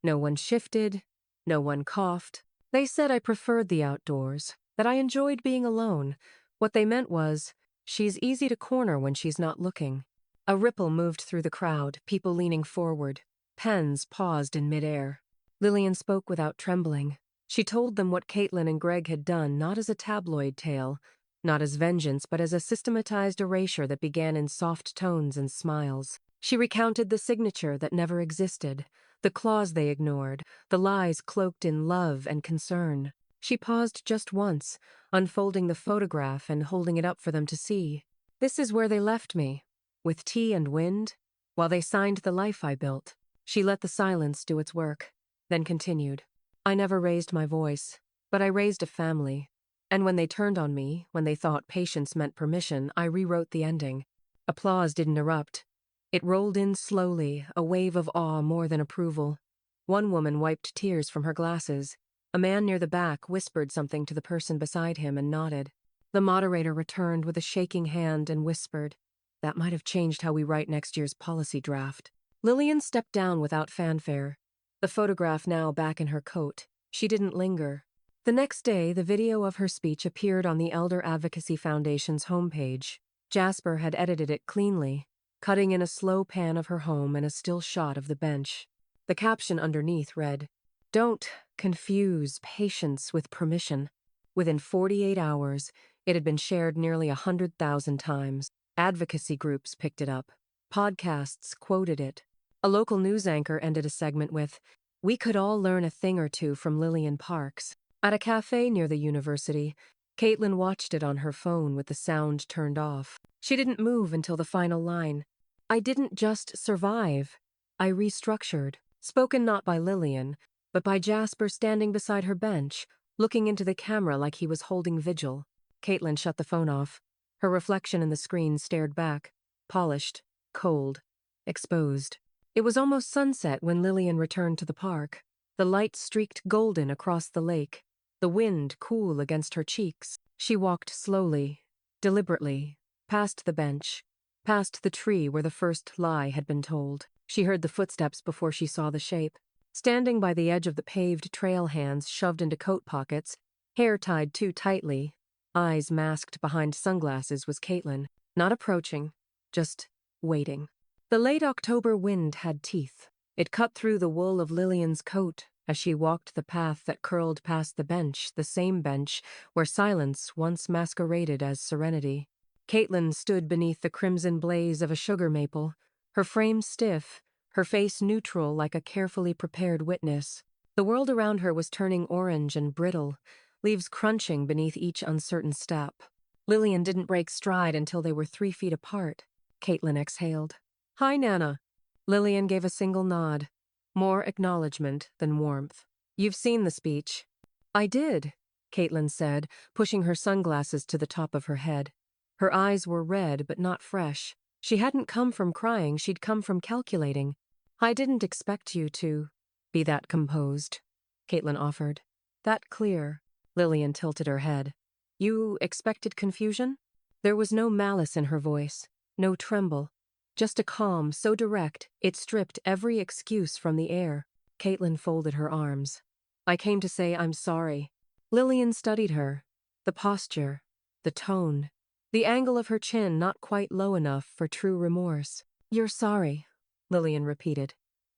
No one shifted, no one coughed. They said I preferred the outdoors, that I enjoyed being alone. What they meant was, she's easy to corner when she's not looking. A ripple moved through the crowd, people leaning forward. Pens paused in midair. Lillian spoke without trembling. She told them what Caitlin and Greg had done, not as a tabloid tale, not as vengeance, but as a systematized erasure that began in soft tones and smiles. She recounted the signature that never existed, the clause they ignored, the lies cloaked in love and concern. She paused just once, unfolding the photograph and holding it up for them to see. This is where they left me, with tea and wind, while they signed the life I built. She let the silence do its work, then continued. I never raised my voice, but I raised a family. And when they turned on me, when they thought patience meant permission, I rewrote the ending. Applause didn't erupt. It rolled in slowly, a wave of awe more than approval. One woman wiped tears from her glasses. A man near the back whispered something to the person beside him and nodded. The moderator returned with a shaking hand and whispered, "That might have changed how we write next year's policy draft." Lillian stepped down without fanfare. The photograph now back in her coat. She didn't linger. The next day, the video of her speech appeared on the Elder Advocacy Foundation's homepage. Jasper had edited it cleanly, cutting in a slow pan of her home and a still shot of the bench. The caption underneath read, "Don't confuse patience with permission." Within 48 hours, it had been shared nearly 100,000 times. Advocacy groups picked it up. Podcasts quoted it. A local news anchor ended a segment with, "We could all learn a thing or two from Lillian Parks." At a cafe near the university, Caitlin watched it on her phone with the sound turned off. She didn't move until the final line. "I didn't just survive. I restructured." Spoken not by Lillian, but by Jasper standing beside her bench, looking into the camera like he was holding vigil. Caitlin shut the phone off. Her reflection in the screen stared back, polished, cold, exposed. It was almost sunset when Lillian returned to the park. The light streaked golden across the lake, the wind cool against her cheeks. She walked slowly, deliberately, past the bench, past the tree where the first lie had been told. She heard the footsteps before she saw the shape. Standing by the edge of the paved trail, hands shoved into coat pockets, hair tied too tightly, eyes masked behind sunglasses, was Caitlin, not approaching, just waiting. The late October wind had teeth. It cut through the wool of Lillian's coat as she walked the path that curled past the bench, the same bench where silence once masqueraded as serenity. Caitlin stood beneath the crimson blaze of a sugar maple, her frame stiff, her face neutral like a carefully prepared witness. The world around her was turning orange and brittle, leaves crunching beneath each uncertain step. Lillian didn't break stride until they were 3 feet apart. Caitlin exhaled. "Hi, Nana." Lillian gave a single nod, more acknowledgement than warmth. "You've seen the speech." "I did," Caitlin said, pushing her sunglasses to the top of her head. Her eyes were red but not fresh. She hadn't come from crying, she'd come from calculating. "I didn't expect you to be that composed," Caitlin offered. "That clear." Lillian tilted her head. "You expected confusion?" There was no malice in her voice, no tremble. Just a calm so direct it stripped every excuse from the air. Caitlin folded her arms. "I came to say I'm sorry." Lillian studied her. The posture, the tone, the angle of her chin not quite low enough for true remorse. "You're sorry," Lillian repeated,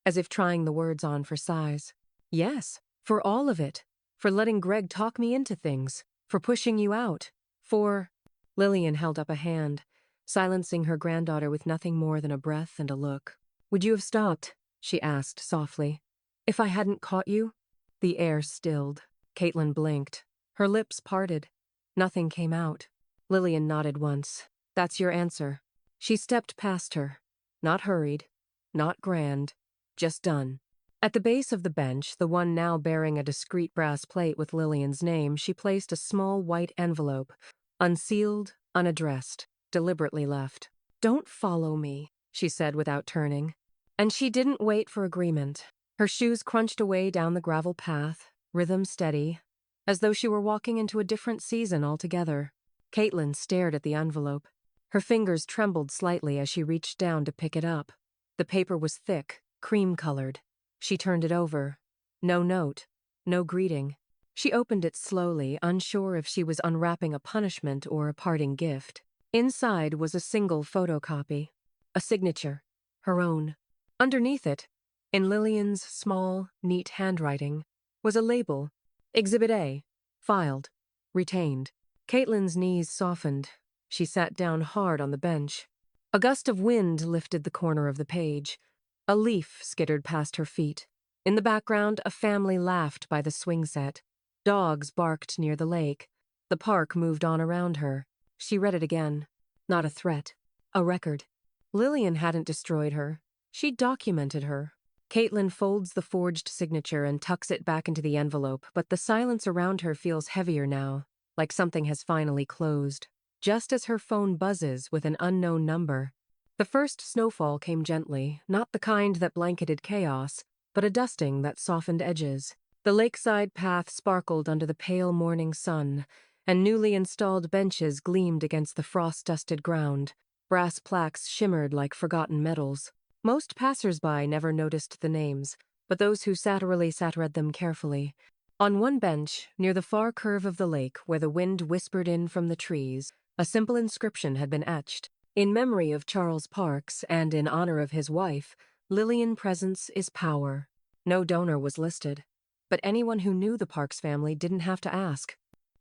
as if trying the words on for size. "Yes, for all of it. For letting Greg talk me into things. For pushing you out. For—" Lillian held up a hand, silencing her granddaughter with nothing more than a breath and a look. "Would you have stopped?" she asked softly. "If I hadn't caught you?" The air stilled. Caitlin blinked. Her lips parted. Nothing came out. Lillian nodded once. "That's your answer." She stepped past her. Not hurried, not grand, just done. At the base of the bench, the one now bearing a discreet brass plate with Lillian's name, she placed a small white envelope, unsealed, unaddressed, deliberately left. "Don't follow me," she said without turning. And she didn't wait for agreement. Her shoes crunched away down the gravel path, rhythm steady, as though she were walking into a different season altogether. Caitlin stared at the envelope. Her fingers trembled slightly as she reached down to pick it up. The paper was thick, cream-colored. She turned it over. No note. No greeting. She opened it slowly, unsure if she was unwrapping a punishment or a parting gift. Inside was a single photocopy. A signature. Her own. Underneath it, in Lillian's small, neat handwriting, was a label. Exhibit A. Filed. Retained. Caitlin's knees softened. She sat down hard on the bench. A gust of wind lifted the corner of the page. A leaf skittered past her feet. In the background, a family laughed by the swing set. Dogs barked near the lake. The park moved on around her. She read it again. Not a threat. A record. Lillian hadn't destroyed her. She documented her. Caitlin folds the forged signature and tucks it back into the envelope, but the silence around her feels heavier now, like something has finally closed. Just as her phone buzzes with an unknown number. The first snowfall came gently, not the kind that blanketed chaos, but a dusting that softened edges. The lakeside path sparkled under the pale morning sun, and newly installed benches gleamed against the frost-dusted ground. Brass plaques shimmered like forgotten medals. Most passers-by never noticed the names, but those who sat read them carefully. On one bench, near the far curve of the lake where the wind whispered in from the trees, a simple inscription had been etched. In memory of Charles Parks and in honor of his wife, Lillian Presence is power. No donor was listed, but anyone who knew the Parks family didn't have to ask.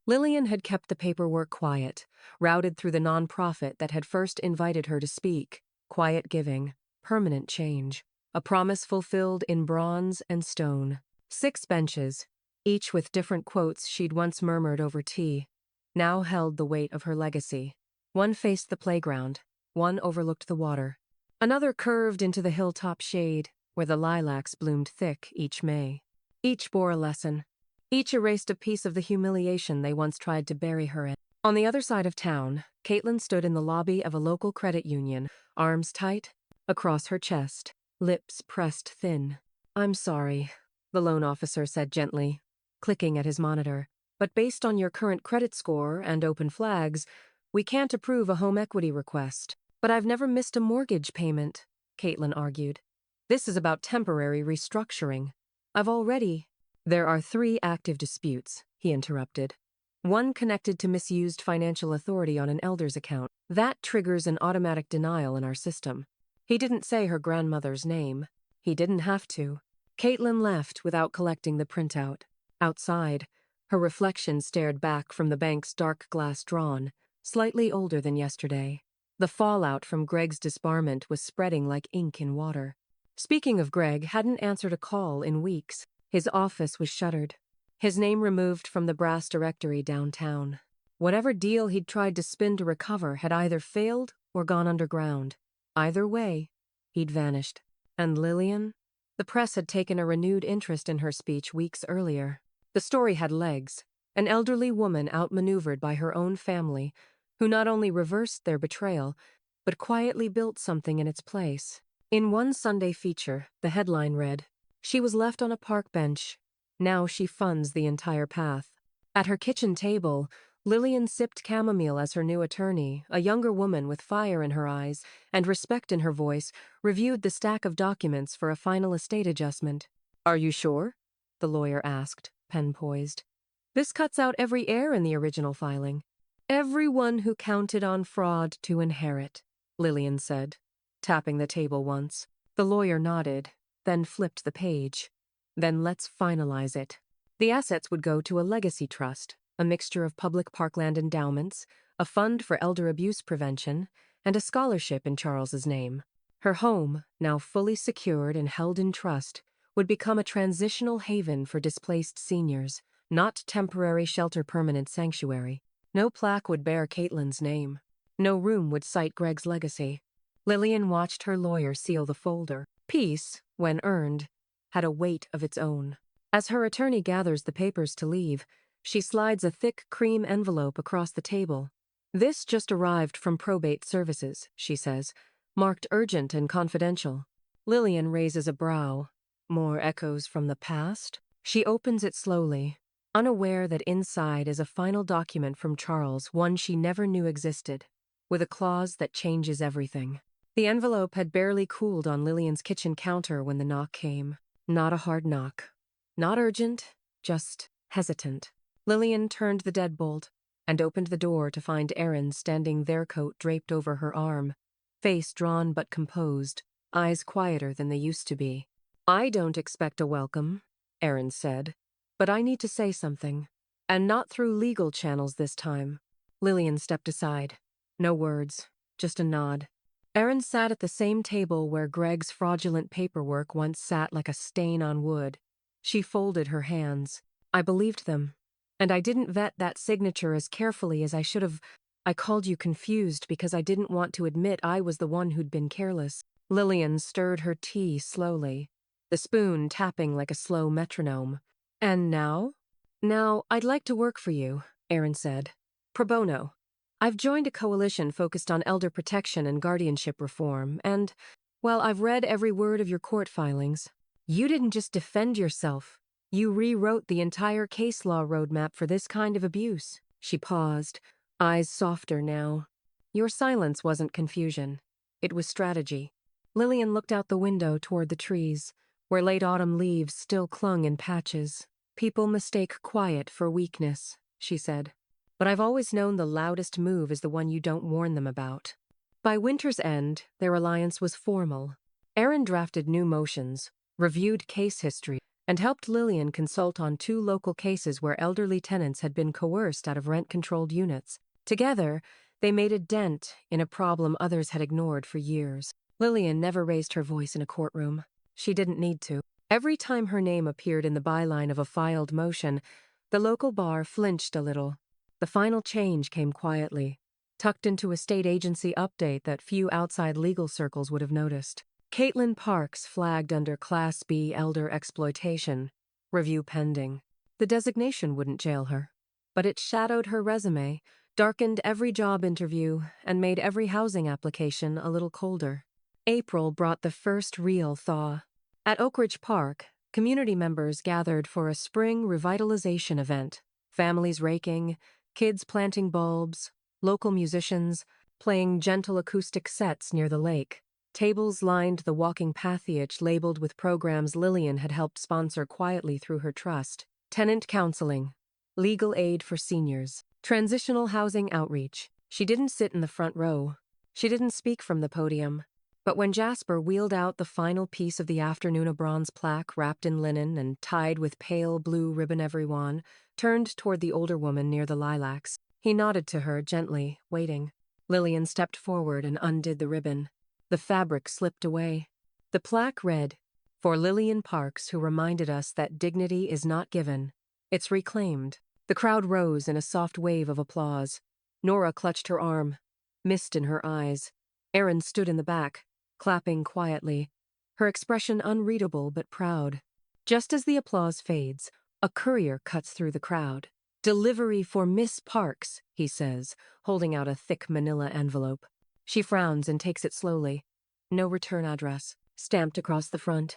Lillian had kept the paperwork quiet, routed through the nonprofit that had first invited her to speak. Quiet giving, permanent change, a promise fulfilled in bronze and stone. 6 benches, each with different quotes she'd once murmured over tea, now held the weight of her legacy. One faced the playground, one overlooked the water. Another curved into the hilltop shade, where the lilacs bloomed thick each May. Each bore a lesson. Each erased a piece of the humiliation they once tried to bury her in. On the other side of town, Caitlin stood in the lobby of a local credit union, arms tight, across her chest, lips pressed thin. "I'm sorry," the loan officer said gently, clicking at his monitor. "But based on your current credit score and open flags, we can't approve a home equity request." "But I've never missed a mortgage payment," Caitlin argued. "This is about temporary restructuring. I've already—" "There are 3 active disputes," he interrupted. "One connected to misused financial authority on an elder's account. That triggers an automatic denial in our system." He didn't say her grandmother's name. He didn't have to. Caitlin left without collecting the printout. Outside, her reflection stared back from the bank's dark glass drawn, slightly older than yesterday. The fallout from Greg's disbarment was spreading like ink in water. Speaking of Greg, hadn't answered a call in weeks. His office was shuttered. His name removed from the brass directory downtown. Whatever deal he'd tried to spin to recover had either failed or gone underground. Either way, he'd vanished. And Lillian? The press had taken a renewed interest in her speech weeks earlier. The story had legs. An elderly woman outmaneuvered by her own family, who not only reversed their betrayal, but quietly built something in its place. In one Sunday feature, the headline read, "She was left on a park bench. Now she funds the entire path." At her kitchen table, Lillian sipped chamomile as her new attorney, a younger woman with fire in her eyes and respect in her voice, reviewed the stack of documents for a final estate adjustment. "Are you sure?" the lawyer asked, pen poised. "This cuts out every heir in the original filing." "Everyone who counted on fraud to inherit," Lillian said, tapping the table once. The lawyer nodded, then flipped the page. "Then let's finalize it." The assets would go to a legacy trust, a mixture of public parkland endowments, a fund for elder abuse prevention, and a scholarship in Charles's name. Her home, now fully secured and held in trust, would become a transitional haven for displaced seniors, not temporary shelter permanent sanctuary. No plaque would bear Caitlin's name. No room would cite Greg's legacy. Lillian watched her lawyer seal the folder. Peace, when earned, had a weight of its own. As her attorney gathers the papers to leave, she slides a thick cream envelope across the table. "This just arrived from probate services," she says, "marked urgent and confidential." Lillian raises a brow. More echoes from the past? She opens it slowly, unaware that inside is a final document from Charles, one she never knew existed. with a clause that changes everything. The envelope had barely cooled on Lillian's kitchen counter when the knock came. Not a hard knock. Not urgent, just hesitant. Lillian turned the deadbolt and opened the door to find Erin standing there, coat draped over her arm, face drawn but composed, eyes quieter than they used to be. "I don't expect a welcome," Erin said, "but I need to say something. And not through legal channels this time." Lillian stepped aside. No words, just a nod. Erin sat at the same table where Greg's fraudulent paperwork once sat like a stain on wood. She folded her hands. "I believed them. And I didn't vet that signature as carefully as I should have. I called you confused because I didn't want to admit I was the one who'd been careless." Lillian stirred her tea slowly, the spoon tapping like a slow metronome. "And now?" "Now, I'd like to work for you," Erin said. "Pro bono. I've joined a coalition focused on elder protection and guardianship reform, and, well, I've read every word of your court filings. You didn't just defend yourself. You rewrote the entire case law roadmap for this kind of abuse." She paused, eyes softer now. "Your silence wasn't confusion. It was strategy." Lillian looked out the window toward the trees, where late autumn leaves still clung in patches. "People mistake quiet for weakness," she said. "But I've always known the loudest move is the one you don't warn them about." By winter's end, their alliance was formal. Erin drafted new motions, reviewed case history, and helped Lillian consult on 2 local cases where elderly tenants had been coerced out of rent-controlled units. Together, they made a dent in a problem others had ignored for years. Lillian never raised her voice in a courtroom. She didn't need to. Every time her name appeared in the byline of a filed motion, the local bar flinched a little. The final change came quietly, tucked into a state agency update that few outside legal circles would have noticed. Caitlin Parks flagged under Class B elder exploitation, review pending. The designation wouldn't jail her, but it shadowed her resume, darkened every job interview, and made every housing application a little colder. April brought the first real thaw. At Oak Ridge Park, community members gathered for a spring revitalization event. Families raking, kids planting bulbs, local musicians playing gentle acoustic sets near the lake. Tables lined the walking pathiage labeled with programs Lillian had helped sponsor quietly through her trust. Tenant counseling, legal aid for seniors, transitional housing outreach. She didn't sit in the front row. She didn't speak from the podium. But when Jasper wheeled out the final piece of the afternoon, a bronze plaque wrapped in linen and tied with pale blue ribbon, everyone turned toward the older woman near the lilacs. He nodded to her gently, waiting. Lillian stepped forward and undid the ribbon. The fabric slipped away. The plaque read, "For Lillian Parks, who reminded us that dignity is not given, it's reclaimed." The crowd rose in a soft wave of applause. Nora clutched her arm, mist in her eyes. Erin stood in the back, clapping quietly, her expression unreadable but proud. Just as the applause fades, a courier cuts through the crowd. "Delivery for Miss Parks," he says, holding out a thick manila envelope. She frowns and takes it slowly. No return address. Stamped across the front.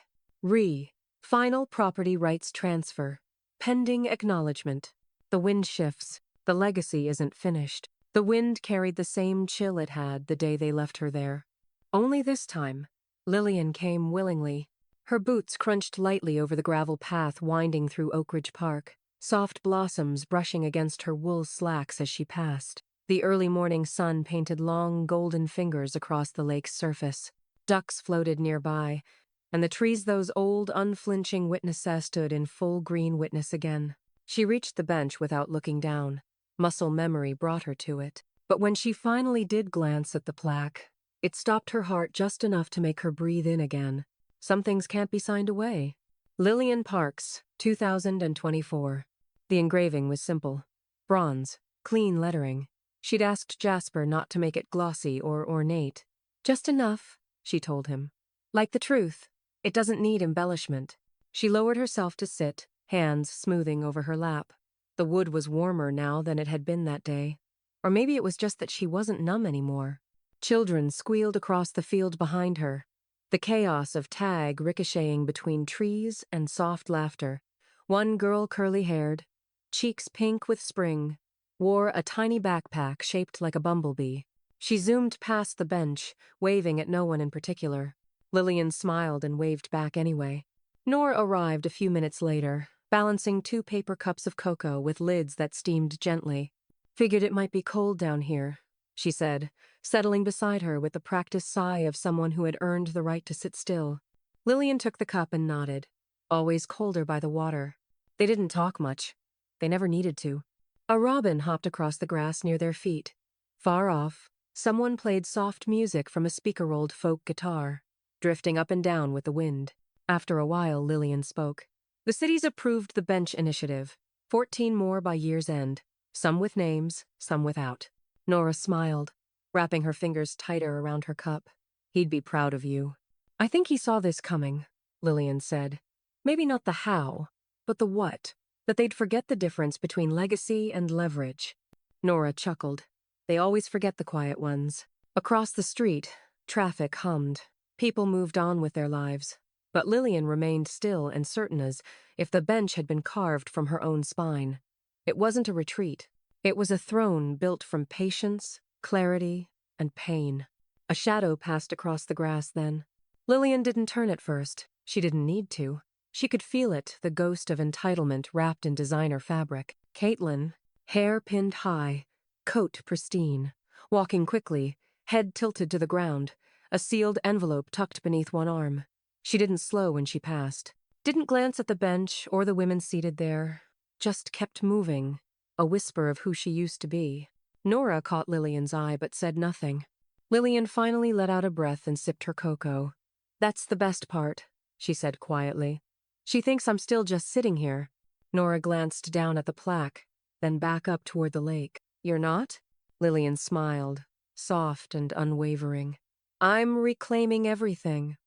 Final property rights transfer. Pending acknowledgement. The wind shifts. The legacy isn't finished. The wind carried the same chill it had the day they left her there. Only this time, Lillian came willingly. Her boots crunched lightly over the gravel path winding through Oak Ridge Park, soft blossoms brushing against her wool slacks as she passed. The early morning sun painted long, golden fingers across the lake's surface. Ducks floated nearby, and the trees those old, unflinching witnesses stood in full green witness again. She reached the bench without looking down. Muscle memory brought her to it. But when she finally did glance at the plaque, it stopped her heart just enough to make her breathe in again. Some things can't be signed away. Lillian Parks, 2024. The engraving was simple. Bronze, clean lettering. She'd asked Jasper not to make it glossy or ornate. "Just enough," she told him. "Like the truth. It doesn't need embellishment." She lowered herself to sit, hands smoothing over her lap. The wood was warmer now than it had been that day. Or maybe it was just that she wasn't numb anymore. Children squealed across the field behind her, the chaos of tag ricocheting between trees and soft laughter. One girl, curly-haired, cheeks pink with spring, wore a tiny backpack shaped like a bumblebee. She zoomed past the bench, waving at no one in particular. Lillian smiled and waved back anyway. Nora arrived a few minutes later, balancing 2 paper cups of cocoa with lids that steamed gently. Figured it might be cold down here, she said, settling beside her with the practiced sigh of someone who had earned the right to sit still. Lillian took the cup and nodded. Always colder by the water. They didn't talk much. They never needed to. A robin hopped across the grass near their feet. Far off, someone played soft music from a speaker-rolled folk guitar, drifting up and down with the wind. After a while, Lillian spoke. The city's approved the bench initiative. 14 more by year's end. Some with names, some without. Nora smiled, wrapping her fingers tighter around her cup. He'd be proud of you. I think he saw this coming, Lillian said. Maybe not the how, but the what. That they'd forget the difference between legacy and leverage. Nora chuckled. They always forget the quiet ones. Across the street, traffic hummed. People moved on with their lives. But Lillian remained still and certain as if the bench had been carved from her own spine. It wasn't a retreat. It was a throne built from patience, clarity, and pain. A shadow passed across the grass then. Lillian didn't turn at first. She didn't need to. She could feel it, the ghost of entitlement wrapped in designer fabric. Caitlin, hair pinned high, coat pristine, walking quickly, head tilted to the ground, a sealed envelope tucked beneath one arm. She didn't slow when she passed. Didn't glance at the bench or the women seated there. Just kept moving, a whisper of who she used to be. Nora caught Lillian's eye but said nothing. Lillian finally let out a breath and sipped her cocoa. That's the best part, she said quietly. She thinks I'm still just sitting here. Nora glanced down at the plaque, then back up toward the lake. You're not? Lillian smiled, soft and unwavering. I'm reclaiming everything.